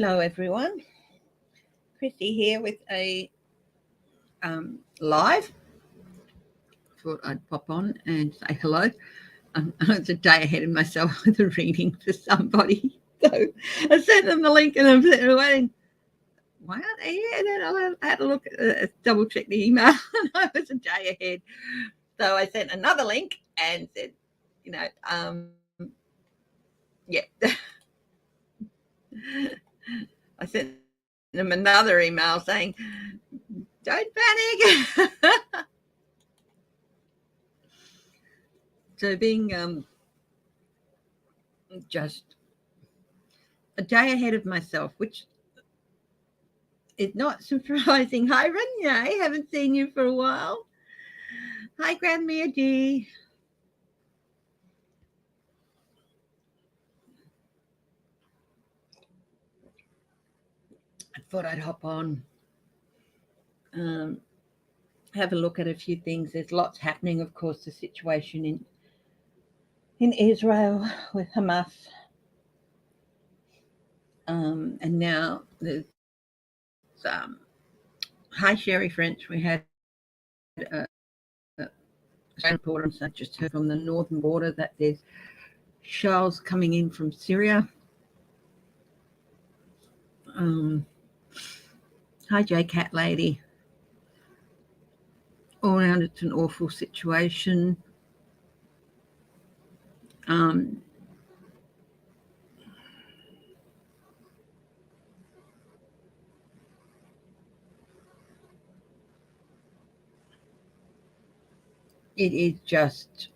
Hello, everyone. Chrissy here with a live. Thought I'd pop on and say hello. I was a day ahead of myself with a reading for somebody. So I sent them the link and I'm sitting there waiting. Why aren't they here? And then I had to look, double check the email, and I was a day ahead. So I sent another link and said, yeah. I sent them another email saying, don't panic. So being just a day ahead of myself, which is not surprising. Hi, Renee. Haven't seen you for a while. Hi, Grandmere D. I thought I'd hop on, have a look at a few things. There's lots happening, of course, the situation in Israel with Hamas. And now there's hi, Sherry French. We had a report. I just heard from the northern border that there's shells coming in from Syria. Hi, J Cat Lady. All around, it's an awful situation. It is just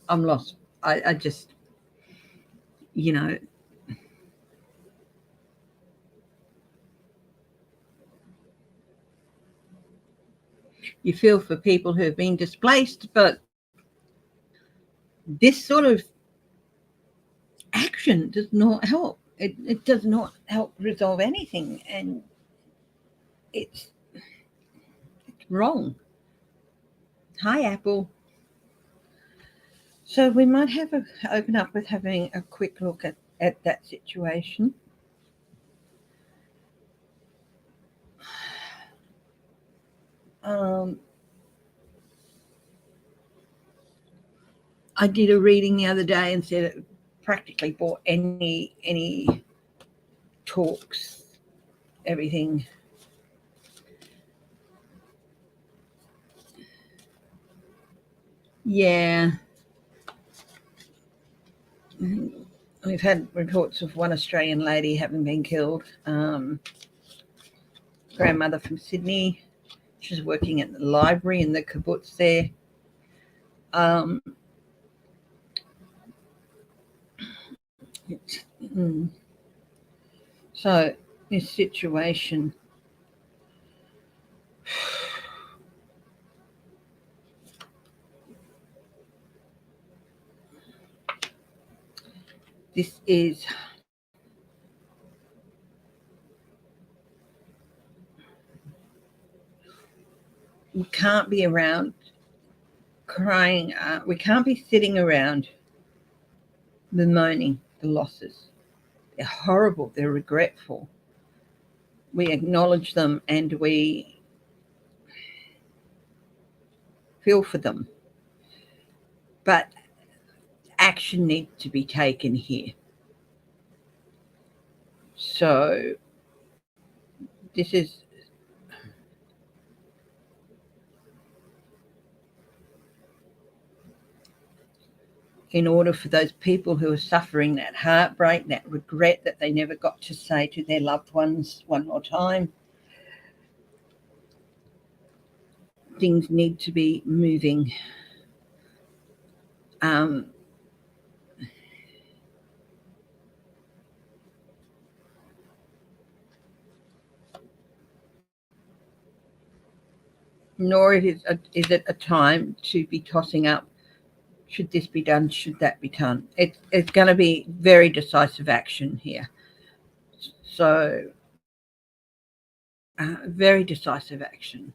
I'm lost. I just, you feel for people who have been displaced, but this sort of action does not help. It does not help resolve anything, and it's wrong. Hi, Apple. So we might have open up with having a quick look at that situation. I did a reading the other day and said it practically bought any talks, everything. Yeah. We've had reports of one Australian lady having been killed. Grandmother from Sydney. She's working at the library in the kibbutz there. So this situation, this is we can't be around crying. We can't be sitting around bemoaning the losses. They're horrible. They're regretful. We acknowledge them and we feel for them. But action needs to be taken here. So this is in order for those people who are suffering that heartbreak, that regret that they never got to say to their loved ones one more time. Things need to be moving. Nor is it a time to be tossing up, should this be done, should that be done. It's going to be very decisive action here. So very decisive action.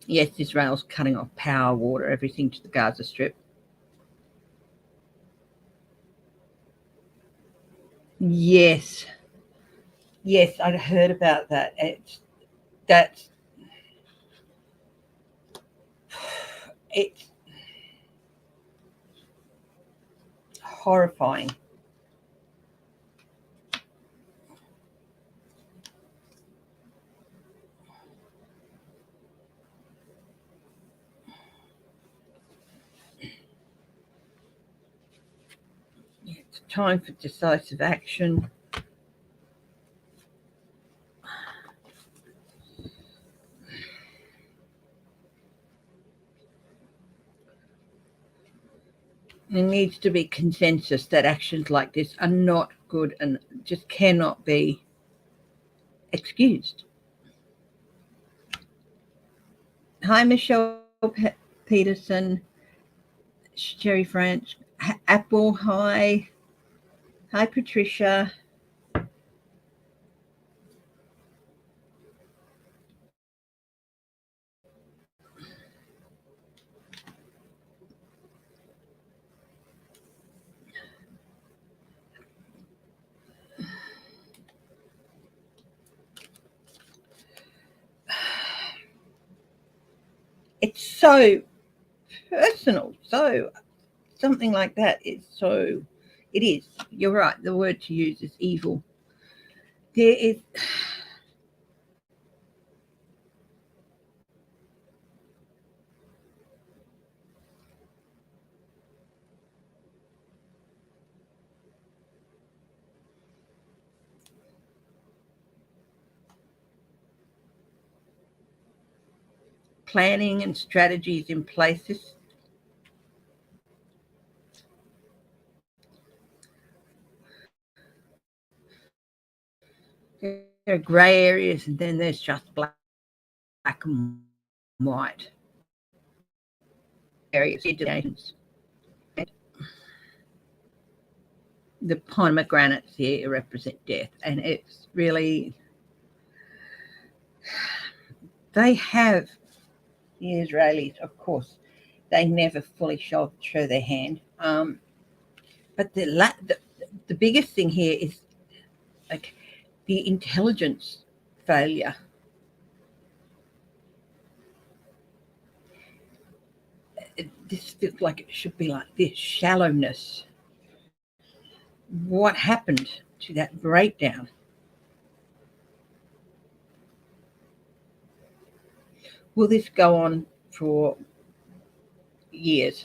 Yes, Israel's cutting off power, water, everything to the Gaza Strip. Yes. Yes, I'd heard about that. That's it's horrifying. It's time for decisive action. There needs to be consensus that actions like this are not good and just cannot be excused. Hi, Michelle Peterson, Sherry French, Apple. Hi, hi, Patricia. It's so personal. So something like that is so. It is. You're right. The word to use is evil. There is planning and strategies in places. There are grey areas, and then there's just black and white areas. The pomegranates here represent death, and it's really they have the Israelis, of course, they never fully show their hand. But the biggest thing here is like the intelligence failure. This feels like it should be like this shallowness. What happened to that breakdown? Will this go on for years?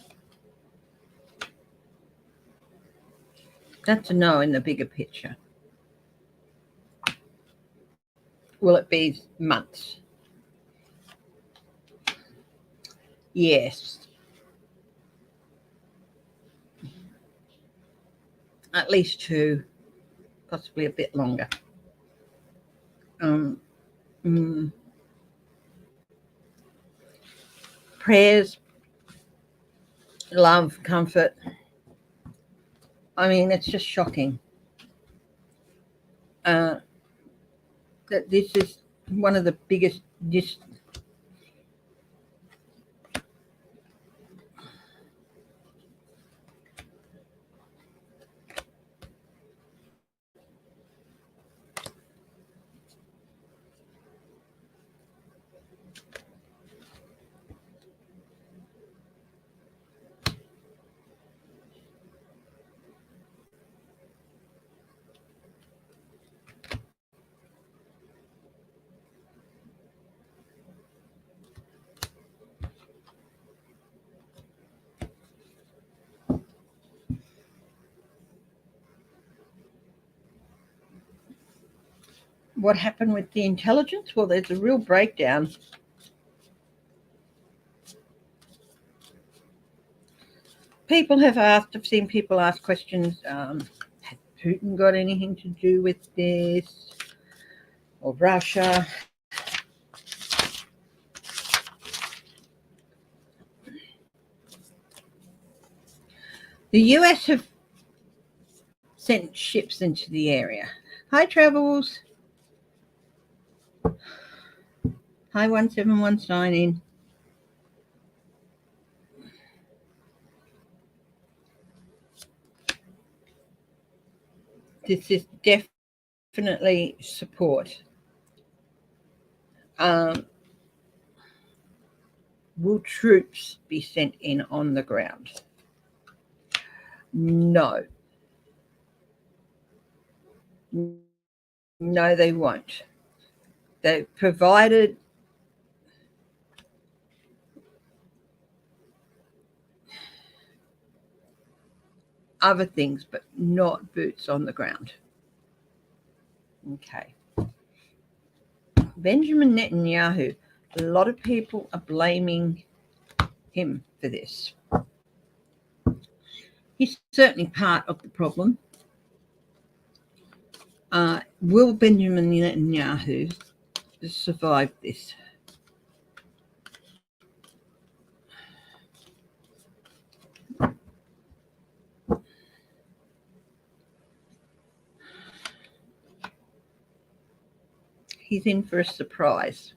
That's a no in the bigger picture. Will it be months? Yes. At least 2, possibly a bit longer. Um, mm, Prayers, love, comfort. I mean, it's just shocking that this is one of the biggest. What happened with the intelligence? Well, there's a real breakdown. People have asked, I've seen people ask questions, has Putin got anything to do with this? Or Russia? The US have sent ships into the area. Hi, Travels. Hi, 171 signing. This is definitely support. Will troops be sent in on the ground? No. No, they won't. They've provided other things, but not boots on the ground. Okay. Benjamin Netanyahu, a lot of people are blaming him for this. He's certainly part of the problem. Will Benjamin Netanyahu survive this? He's in for a surprise.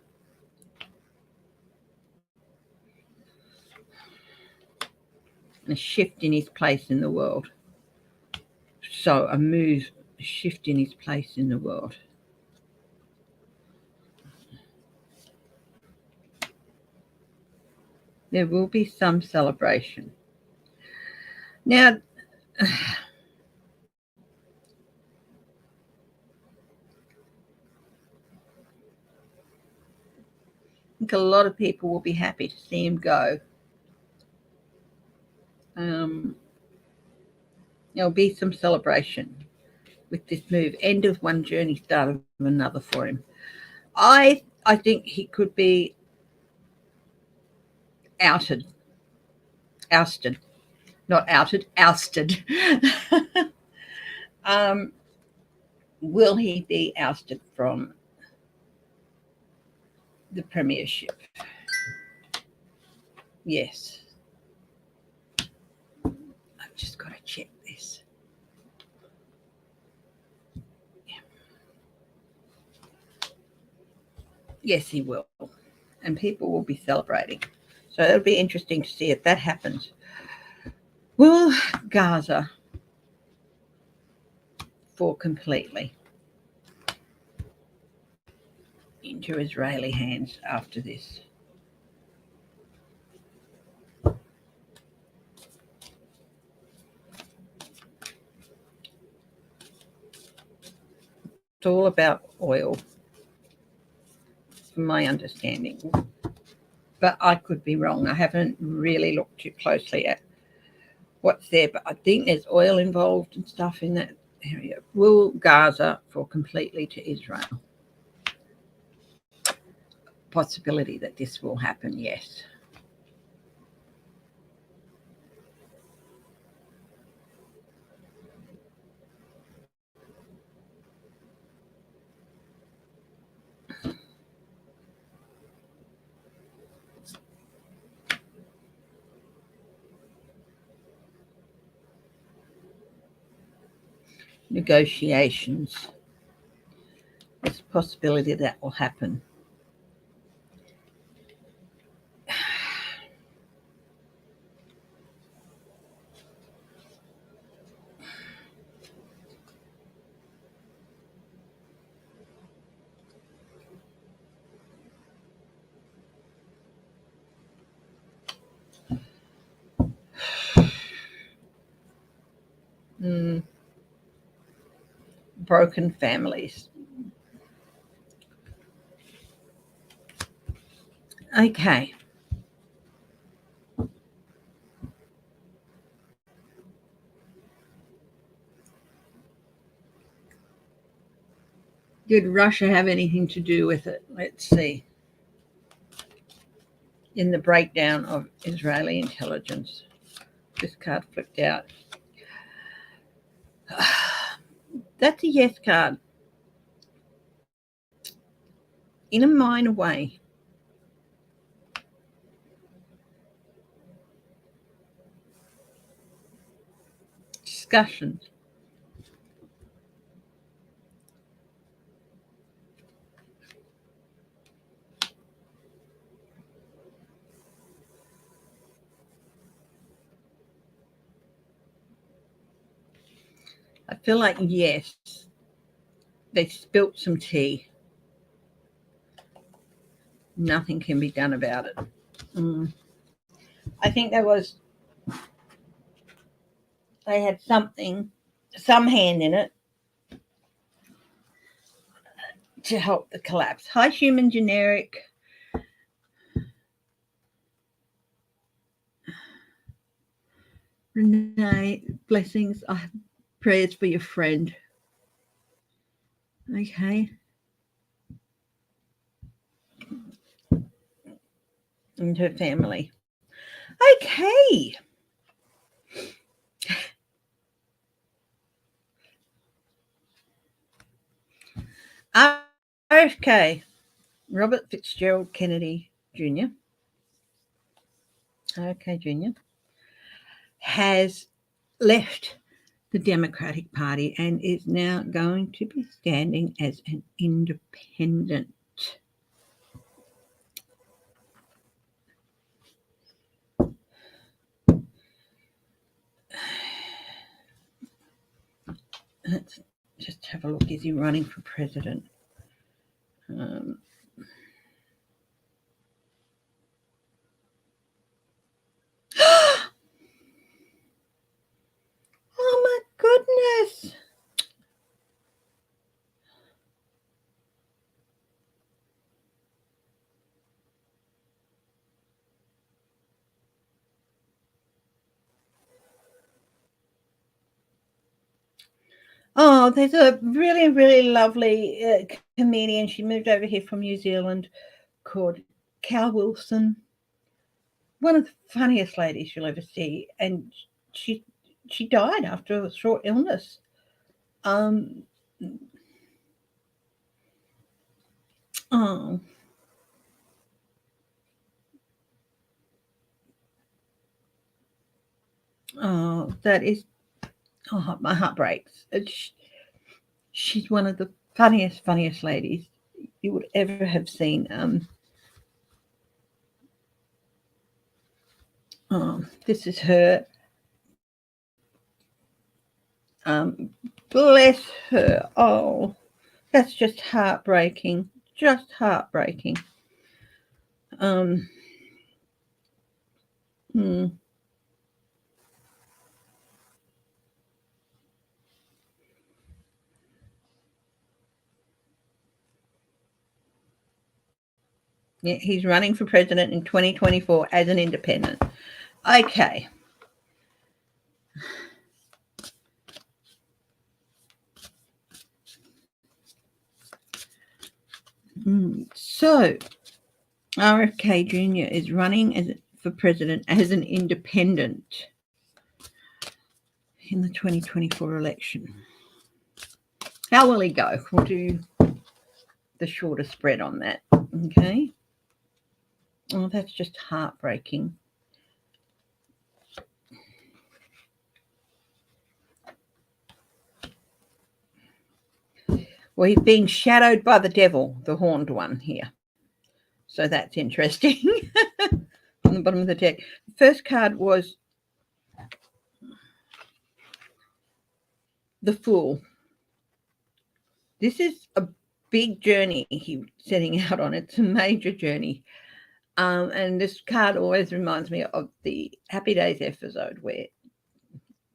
A shift in his place in the world. So a shift in his place in the world. There will be some celebration. Now, I think a lot of people will be happy to see him go. There'll be some celebration with this move. End of one journey, start of another for him. I think he could be ousted. Not outed, ousted. Will he be ousted from the premiership? Yes. I've just got to check this. Yeah. Yes, he will. And people will be celebrating. So it'll be interesting to see if that happens. Will Gaza fall completely into Israeli hands after this? It's all about oil, from my understanding. But I could be wrong. I haven't really looked too closely at what's there, but I think there's oil involved and stuff in that area. Will Gaza fall completely to Israel? Possibility that this will happen, yes. Negotiations. There's a possibility that will happen. Broken families. Okay. Did Russia have anything to do with it? Let's see. In the breakdown of Israeli intelligence. This card flipped out. That's a yes card. In a minor way. Discussions. I feel like, yes, they spilt some tea. Nothing can be done about it. I think they had some hand in it to help the collapse. Hi, human generic. Renee, blessings. I have prayers for your friend. Okay. And her family. Okay. RFK, Robert Fitzgerald Kennedy Jr. Okay, Jr. has left the Democratic Party and is now going to be standing as an independent. Let's just have a look. Is he running for president? Oh my goodness. Oh, there's a really, really lovely comedian. She moved over here from New Zealand called Cal Wilson. One of the funniest ladies you'll ever see. And she died after a short illness. Oh. Oh, that is, oh, my heart breaks. She's one of the funniest ladies you would ever have seen. This is her. Bless her. Oh, that's just heartbreaking. Just heartbreaking. Yeah, he's running for president in 2024 as an independent. Okay. So, RFK Jr. is running for president as an independent in the 2024 election. How will he go? We'll do the shorter spread on that. Okay. Oh, that's just heartbreaking. Well, he's being shadowed by the devil, the horned one here. So that's interesting. On the bottom of the deck. The first card was the Fool. This is a big journey he's setting out on. It's a major journey. And this card always reminds me of the Happy Days episode where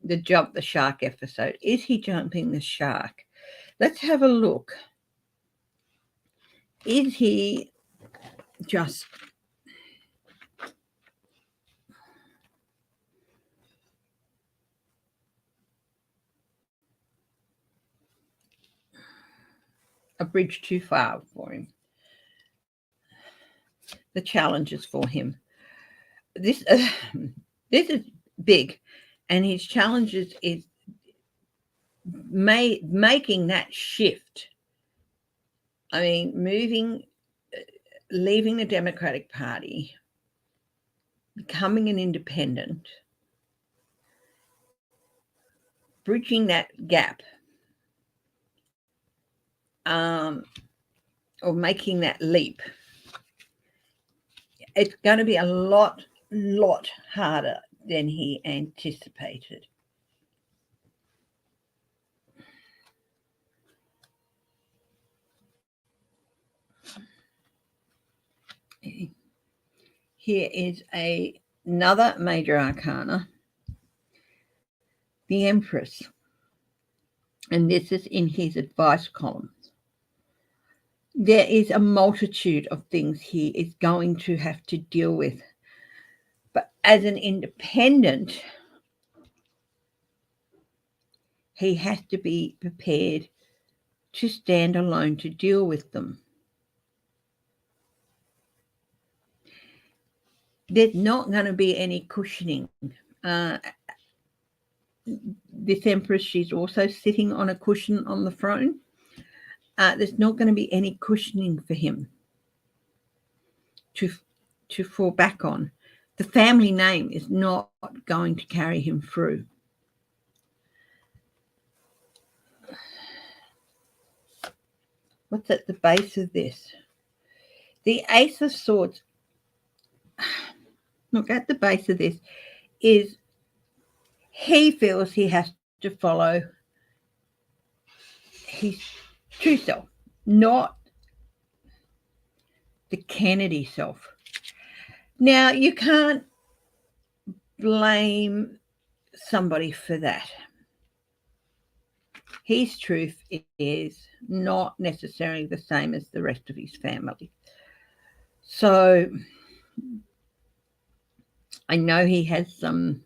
the Jump the Shark episode. Is he jumping the shark? Let's have a look. Is he just a bridge too far for him? The challenges for him. This is big, and his challenges is making that shift. I mean, leaving the Democratic Party, becoming an independent, bridging that gap, or making that leap. It's going to be a lot harder than he anticipated. Here is another major arcana, the Empress. And this is in his advice column. There is a multitude of things he is going to have to deal with. But as an independent, he has to be prepared to stand alone to deal with them. There's not going to be any cushioning. This Empress, she's also sitting on a cushion on the throne. There's not going to be any cushioning for him to fall back on. The family name is not going to carry him through. What's at the base of this? The Ace of Swords. Look, at the base of this is he feels he has to follow his true self, not the Kennedy self. Now, you can't blame somebody for that. His truth is not necessarily the same as the rest of his family. So I know he has some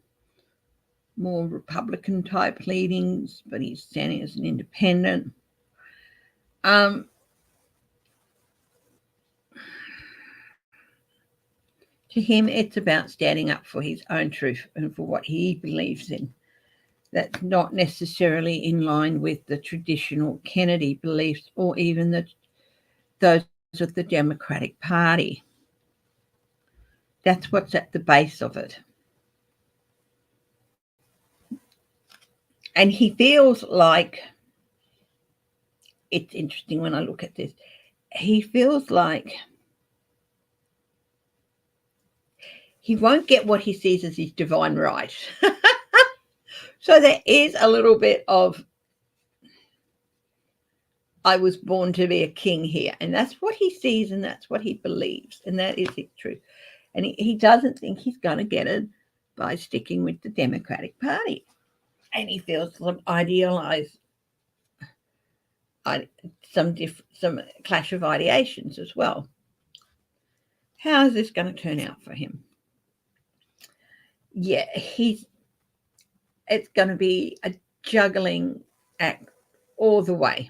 more Republican type leanings, but he's standing as an independent. To him, it's about standing up for his own truth and for what he believes in. That's not necessarily in line with the traditional Kennedy beliefs or even those of the Democratic Party. That's what's at the base of it. And he feels like, it's interesting when I look at this, he feels like he won't get what he sees as his divine right. So there is a little bit of, I was born to be a king here. And that's what he sees and that's what he believes. And that is his truth. And he doesn't think he's going to get it by sticking with the Democratic Party. And he feels some idealized, some clash of ideations as well. How is this going to turn out for him? Yeah, it's going to be a juggling act all the way.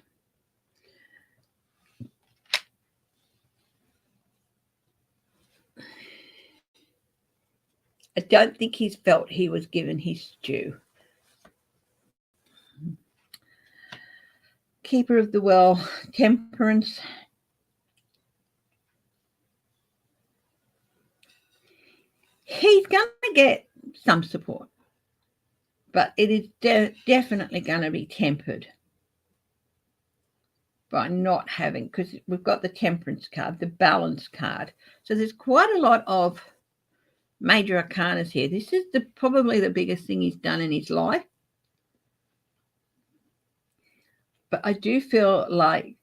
I don't think he's felt he was given his due. Keeper of the Well, Temperance. He's going to get some support, but it is definitely going to be tempered by not having, because we've got the Temperance card, the Balance card. So there's quite a lot of major arcanas here. This is probably the biggest thing he's done in his life. But I do feel like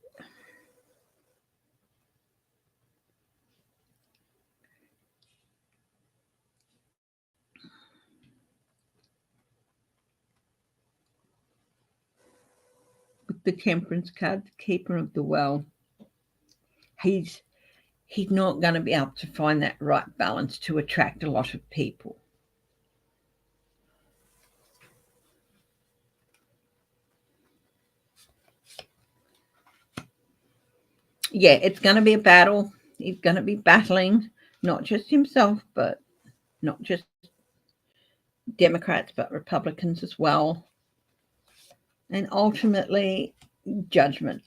with the Temperance card, the Keeper of the Well, he's not going to be able to find that right balance to attract a lot of people. Yeah, it's going to be a battle. He's going to be battling not just himself, but not just Democrats, but Republicans as well. And ultimately, judgment.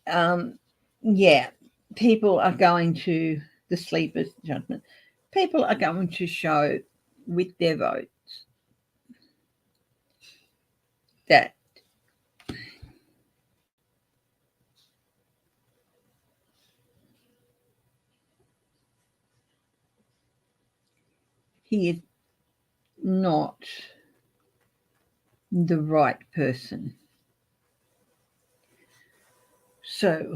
Yeah, people are going to, the sleepers judgment, people are going to show with their votes that he is not the right person. So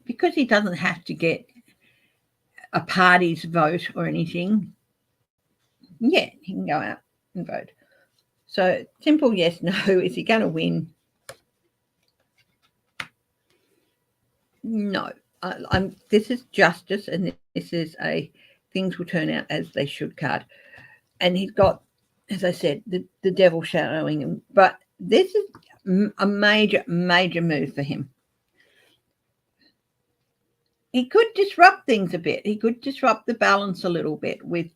because he doesn't have to get a party's vote or anything, yeah, he can go out and vote. So simple yes, no. Is he going to win? No. This is justice, and this is a things will turn out as they should card. And he's got, as I said, the devil shadowing him. But this is a major, major move for him. He could disrupt things a bit. He could disrupt the balance a little bit with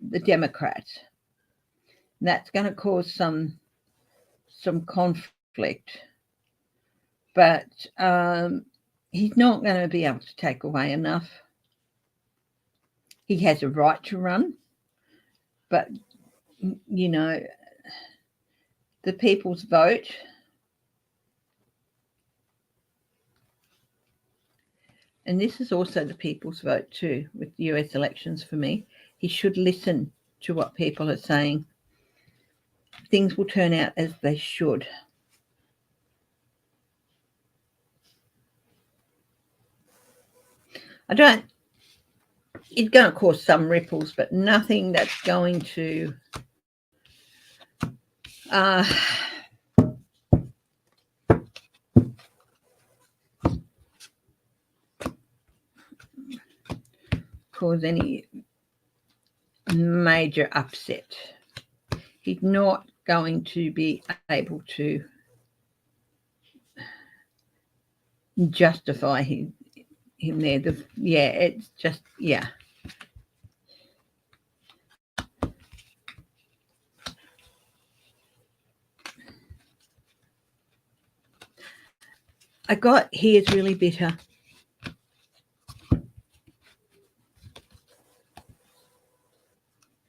the Democrats. That's going to cause some conflict. But he's not going to be able to take away enough. He has a right to run, but, you know, the people's vote, and this is also the people's vote too with the US elections for me, he should listen to what people are saying. Things will turn out as they should. It's going to cause some ripples, but nothing that's going to cause any major upset. He's not going to be able to justify him there. It's just, yeah. I got he is really bitter.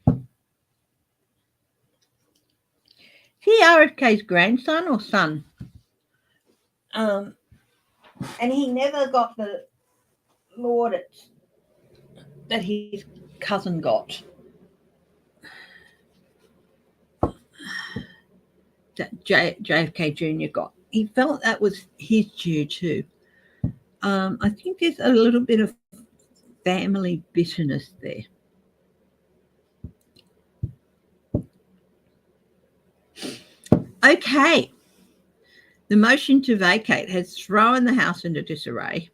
Is he RFK's grandson or son? And he never got the laudits that his cousin got. That JFK Jr. got. He felt that was his due too. I think there's a little bit of family bitterness there. Okay. The motion to vacate has thrown the House into disarray,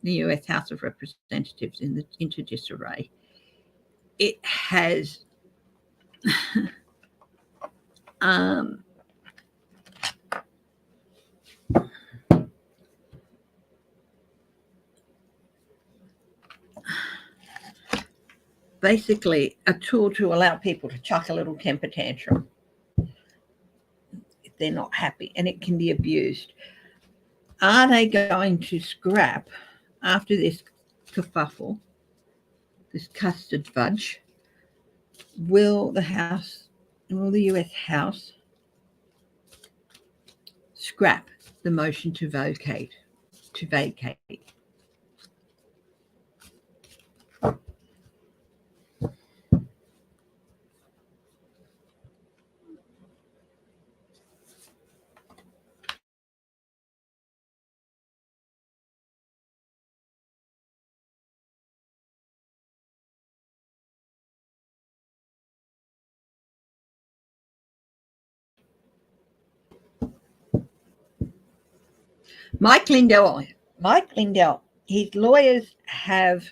the US House of Representatives into disarray. It has basically a tool to allow people to chuck a little temper tantrum if they're not happy, and it can be abused. Are they going to scrap after this kerfuffle, this custard fudge? Will the US House scrap the motion to vacate? Mike Lindell, his lawyers have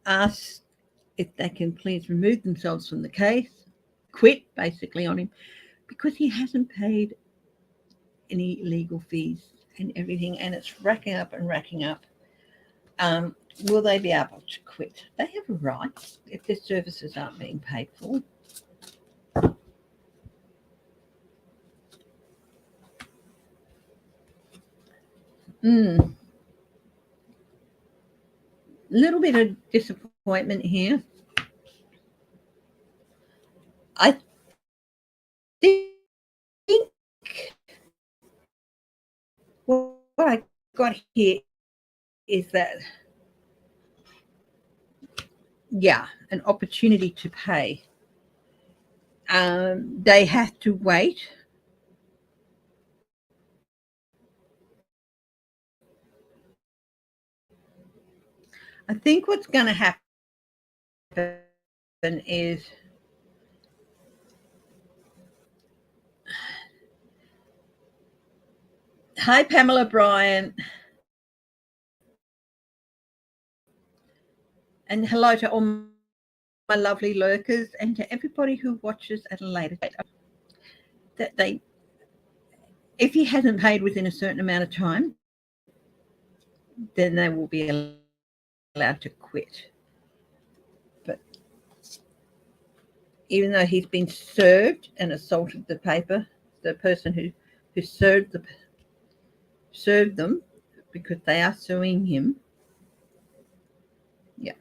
asked if they can please remove themselves from the case, quit basically on him, because he hasn't paid any legal fees and everything, and it's racking up. Will they be able to quit? They have a right if their services aren't being paid for. Little bit of disappointment here. I think what I got here is that, an opportunity to pay. They have to wait I think what's going to happen is hi, Pamela Bryan. And hello to all my lovely lurkers and to everybody who watches at a later date. That if he hasn't paid within a certain amount of time, then they will be allowed to quit. But even though he's been served and assaulted the person who served them, because they are suing him. Yeah.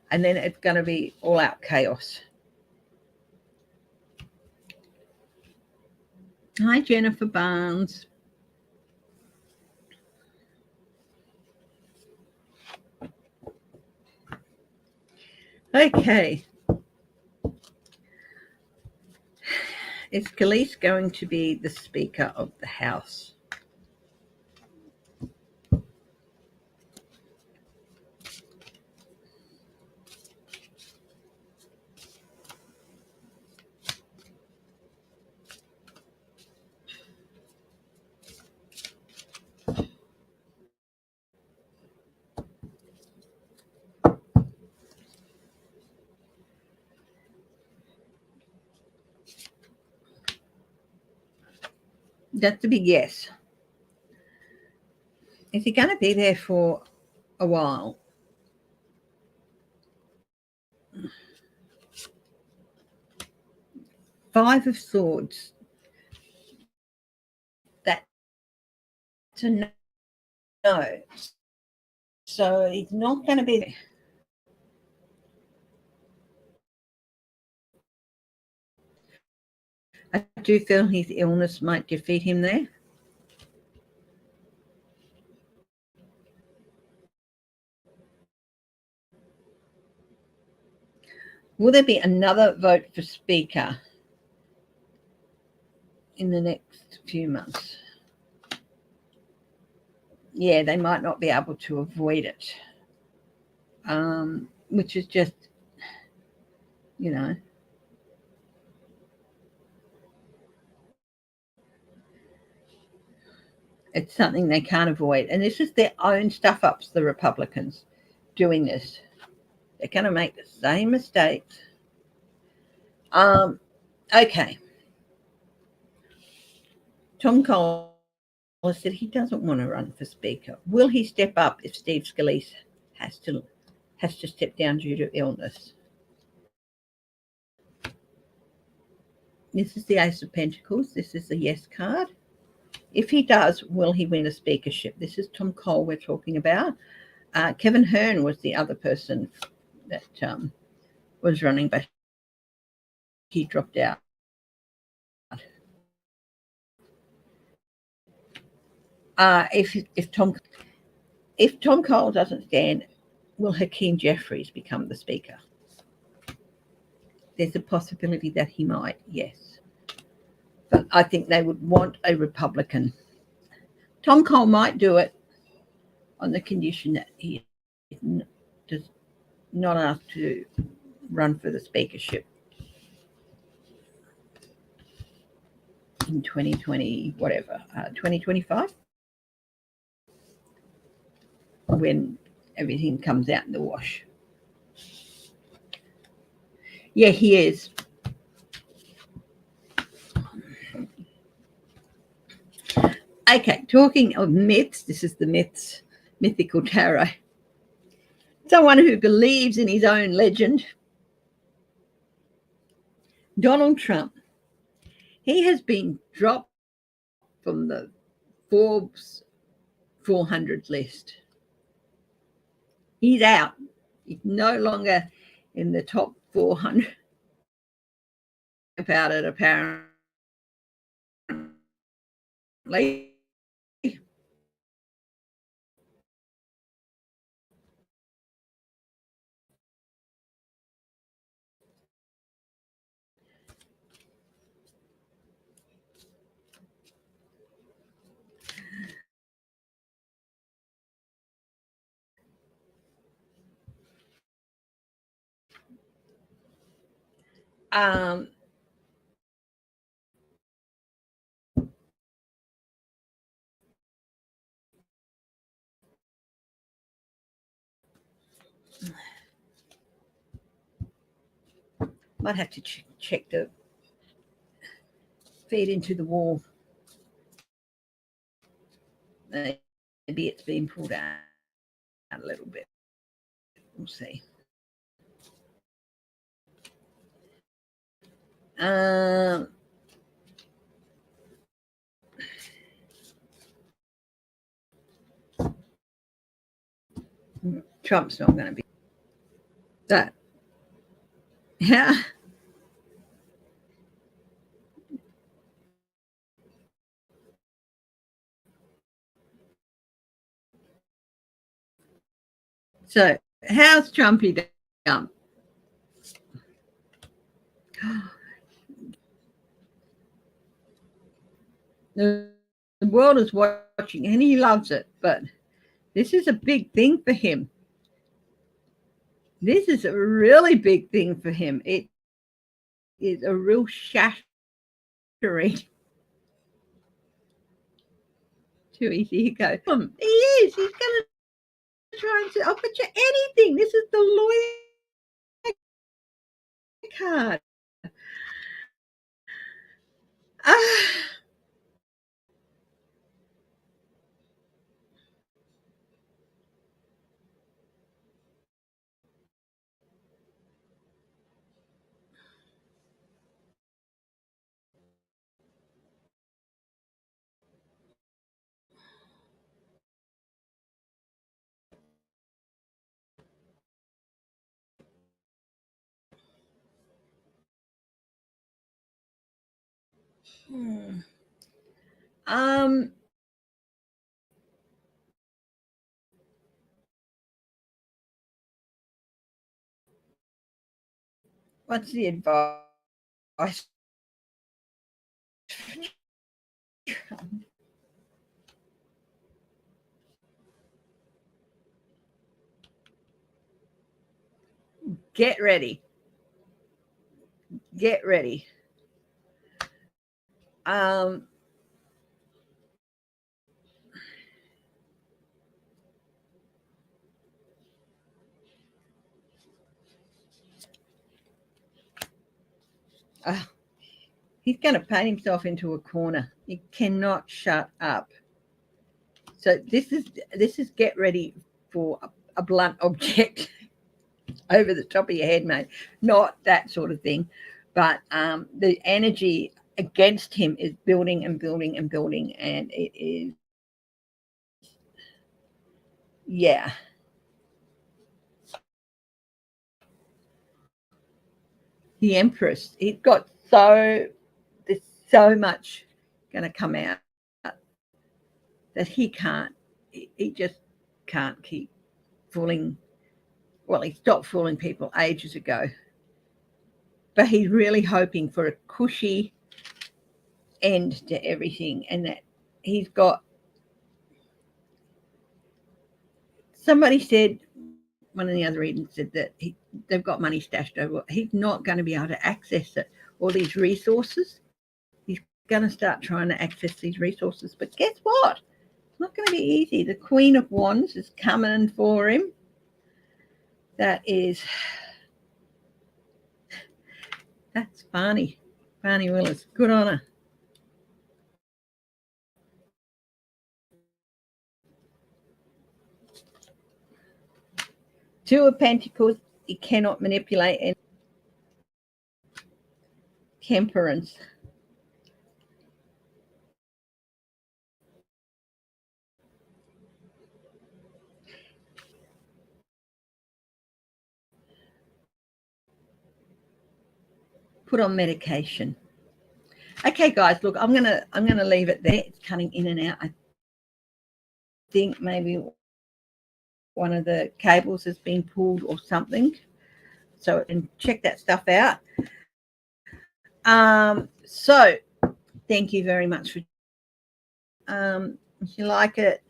And then it's going to be all out chaos. Hi, Jennifer Barnes. Okay. Is Scalise going to be the Speaker of the House? That's a big yes. Is he going to be there for a while? Five of Swords. That's a no. So he's not going to be there. I do feel his illness might defeat him there. Will there be another vote for Speaker in the next few months? Yeah, they might not be able to avoid it, which is just, it's something they can't avoid. And this is their own stuff-ups, the Republicans, doing this. They're going to make the same mistakes. Okay. Tom Cole said he doesn't want to run for Speaker. Will he step up if Steve Scalise has to step down due to illness? This is the Ace of Pentacles. This is the yes card. If he does, will he win a speakership? This is Tom Cole we're talking about. Kevin Hearn was the other person that was running, but he dropped out. If Tom Cole doesn't stand, will Hakeem Jeffries become the Speaker? There's a possibility that he might, yes. But I think they would want a Republican. Tom Cole might do it on the condition that he does not ask to run for the speakership in 2020, 2025, when everything comes out in the wash. Yeah, he is. Okay, talking of myths, this is the mythical tarot. Someone who believes in his own legend. Donald Trump. He has been dropped from the Forbes 400 list. He's out. He's no longer in the top 400 about it, apparently. Um, might have to check the feed into the wall. Maybe it's been pulled out a little bit. We'll see. Trump's not going to be that. Yeah. So, how's Trumpy done? The world is watching and he loves it, but this is a big thing for him. This is a really big thing for him. It is a real shattering. Too easy to go. He is. He's going to try and say, I'll bet you anything. This is the lawyer card. Um, what's the advice? Get ready. Get ready. He's going to paint himself into a corner. He cannot shut up. So this is get ready for a blunt object over the top of your head, mate. Not that sort of thing, but the energy against him is building and building and building, and it is, yeah. The Empress. He's got there's so much going to come out that he just can't keep fooling. Well, he stopped fooling people ages ago, but he's really hoping for a cushy end to everything, and that he's got. Somebody said, one of the other readings said that they've got money stashed over. He's not going to be able to access it. All these resources, he's going to start trying to access these resources. But guess what? It's not going to be easy. The Queen of Wands is coming for him. That's Barney Willis. Good on her. Two of Pentacles, he cannot manipulate any. Temperance. Put on medication. Okay, guys, look, I'm gonna leave it there. It's cutting in and out. I think maybe one of the cables has been pulled or something. So and check that stuff out. So thank you very much for if you like it,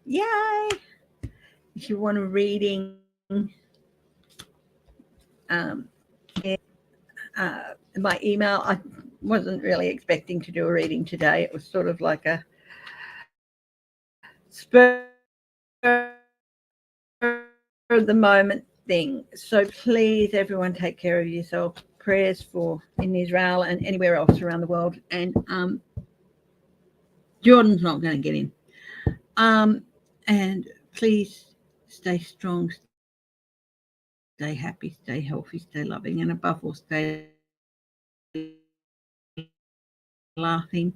yay. If you want a reading, yeah, my email. I wasn't really expecting to do a reading today. It was sort of like a spur of the moment thing. So please, everyone, take care of yourself. Prayers for in Israel and anywhere else around the world. And Jordan's not going to get in. And please stay strong, stay happy, stay healthy, stay loving, and above all, stay laughing.